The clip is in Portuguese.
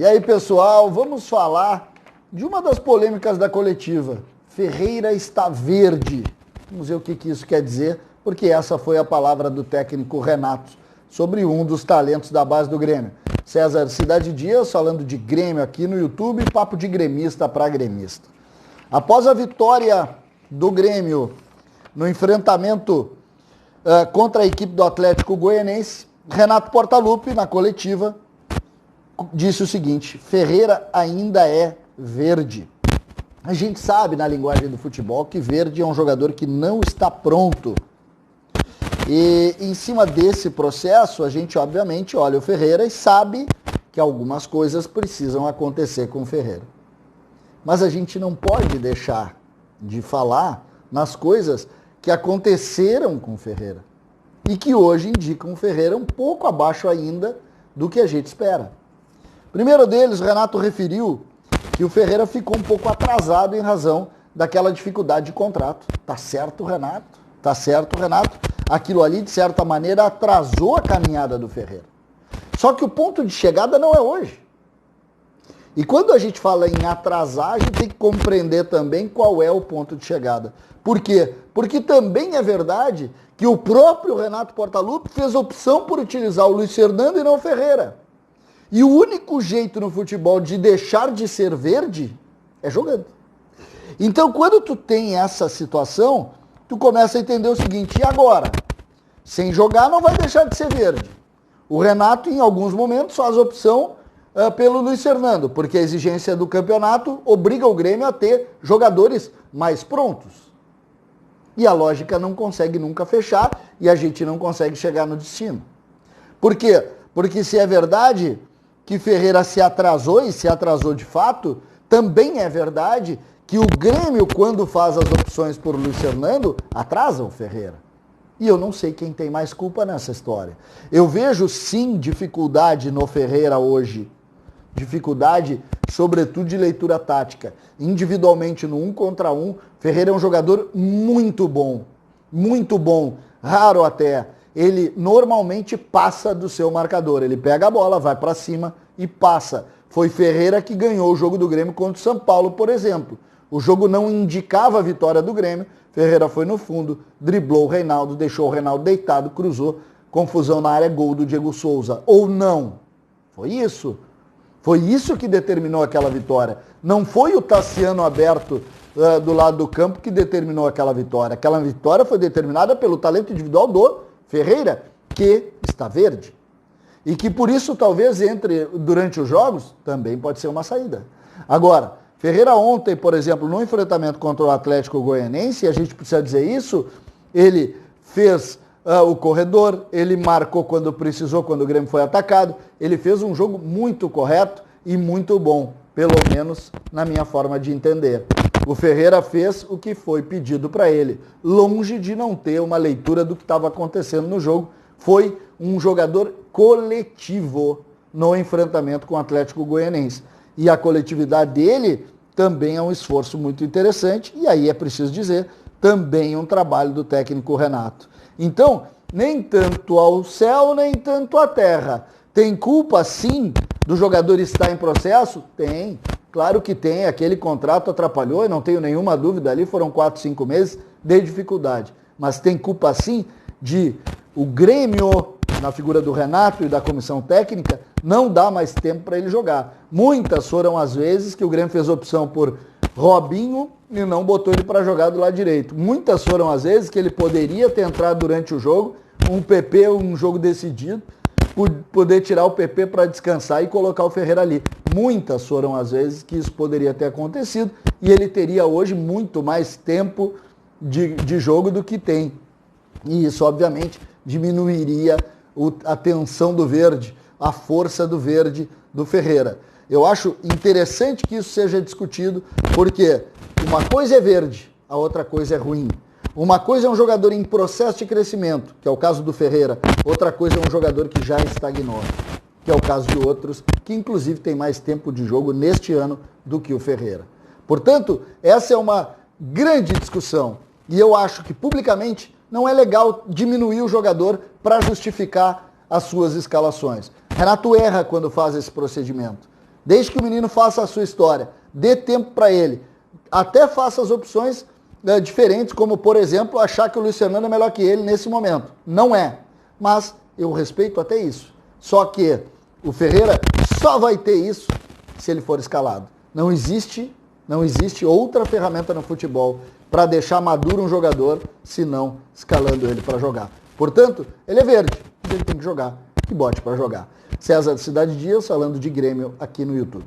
aí, pessoal, vamos falar de uma das polêmicas da coletiva. Ferreira está verde. Vamos ver o que isso quer dizer, porque essa foi a palavra do técnico Renato sobre um dos talentos da base do Grêmio. César Cidade Dias falando de Grêmio aqui no YouTube, papo de gremista para gremista. Após a vitória do Grêmio no enfrentamento contra a equipe do Atlético Goianiense, Renato Portaluppi, na coletiva, disse o seguinte: Ferreira ainda é verde. A gente sabe, na linguagem do futebol, que verde é um jogador que não está pronto. E em cima desse processo, a gente obviamente olha o Ferreira e sabe que algumas coisas precisam acontecer com o Ferreira. Mas a gente não pode deixar de falar nas coisas que aconteceram com o Ferreira e que hoje indicam o Ferreira um pouco abaixo ainda do que a gente espera. Primeiro deles, o Renato referiu que o Ferreira ficou um pouco atrasado em razão daquela dificuldade de contrato. Tá certo, Renato? Tá certo, Renato? Aquilo ali, de certa maneira, atrasou a caminhada do Ferreira. Só que o ponto de chegada não é hoje. E quando a gente fala em atrasar, a gente tem que compreender também qual é o ponto de chegada. Por quê? Porque também é verdade que o próprio Renato Portaluppi fez opção por utilizar o Luiz Fernando e não o Ferreira. E o único jeito no futebol de deixar de ser verde é jogando. Então, quando tu tem essa situação, tu começa a entender o seguinte: e agora? Sem jogar não vai deixar de ser verde. O Renato, em alguns momentos, faz opção pelo Luiz Fernando, porque a exigência do campeonato obriga o Grêmio a ter jogadores mais prontos. E a lógica não consegue nunca fechar e a gente não consegue chegar no destino. Por quê? Porque se é verdade que Ferreira se atrasou e se atrasou de fato, também é verdade que o Grêmio, quando faz as opções por Luiz Fernando, atrasa o Ferreira. E eu não sei quem tem mais culpa nessa história. Eu vejo sim dificuldade no Ferreira hoje. Dificuldade, sobretudo de leitura tática. Individualmente no 1 contra 1, Ferreira é um jogador muito bom. Muito bom. Raro até. Ele normalmente passa do seu marcador. Ele pega a bola, vai para cima e passa. Foi Ferreira que ganhou o jogo do Grêmio contra o São Paulo, por exemplo. O jogo não indicava a vitória do Grêmio. Ferreira foi no fundo, driblou o Reinaldo, deixou o Reinaldo deitado, cruzou. Confusão na área, gol do Diego Souza. Ou não? Foi isso. Foi isso que determinou aquela vitória. Não foi o Tassiano aberto do lado do campo que determinou aquela vitória. Aquela vitória foi determinada pelo talento individual do Ferreira, que está verde. E que por isso talvez entre durante os jogos também pode ser uma saída. Agora, Ferreira ontem, por exemplo, no enfrentamento contra o Atlético Goianiense, a gente precisa dizer isso, ele fez o corredor, ele marcou quando precisou, quando o Grêmio foi atacado, ele fez um jogo muito correto e muito bom, pelo menos na minha forma de entender. O Ferreira fez o que foi pedido para ele, longe de não ter uma leitura do que estava acontecendo no jogo. Foi um jogador coletivo no enfrentamento com o Atlético Goianiense. E a coletividade dele também é um esforço muito interessante, e aí é preciso dizer, também um trabalho do técnico Renato. Então, nem tanto ao céu, nem tanto à terra. Tem culpa, sim, do jogador estar em processo? Tem. Claro que tem, aquele contrato atrapalhou, e não tenho nenhuma dúvida, ali foram 4, 5 meses de dificuldade. Mas tem culpa sim de o Grêmio, na figura do Renato e da comissão técnica, não dá mais tempo para ele jogar. Muitas foram as vezes que o Grêmio fez opção por Robinho e não botou ele para jogar do lado direito. Muitas foram as vezes que ele poderia ter entrado durante o jogo, um PP, um jogo decidido, poder tirar o PP para descansar e colocar o Ferreira ali. Muitas foram as vezes que isso poderia ter acontecido e ele teria hoje muito mais tempo de jogo do que tem. E isso, obviamente, diminuiria a tensão do verde, a força do verde do Ferreira. Eu acho interessante que isso seja discutido, porque uma coisa é verde, a outra coisa é ruim. Uma coisa é um jogador em processo de crescimento, que é o caso do Ferreira. Outra coisa é um jogador que já estagnou, que é o caso de outros, que inclusive tem mais tempo de jogo neste ano do que o Ferreira. Portanto, essa é uma grande discussão. E eu acho que publicamente não é legal diminuir o jogador para justificar as suas escalações. Renato erra quando faz esse procedimento. Desde que o menino faça a sua história, dê tempo para ele, até faça as opções diferentes, como, por exemplo, achar que o Luiz Fernando é melhor que ele nesse momento. Não é. Mas eu respeito até isso. Só que o Ferreira só vai ter isso se ele for escalado. Não existe outra ferramenta no futebol para deixar maduro um jogador, senão escalando ele para jogar. Portanto, ele é verde, ele tem que jogar, que bote para jogar. César Cidade Dias falando de Grêmio aqui no YouTube.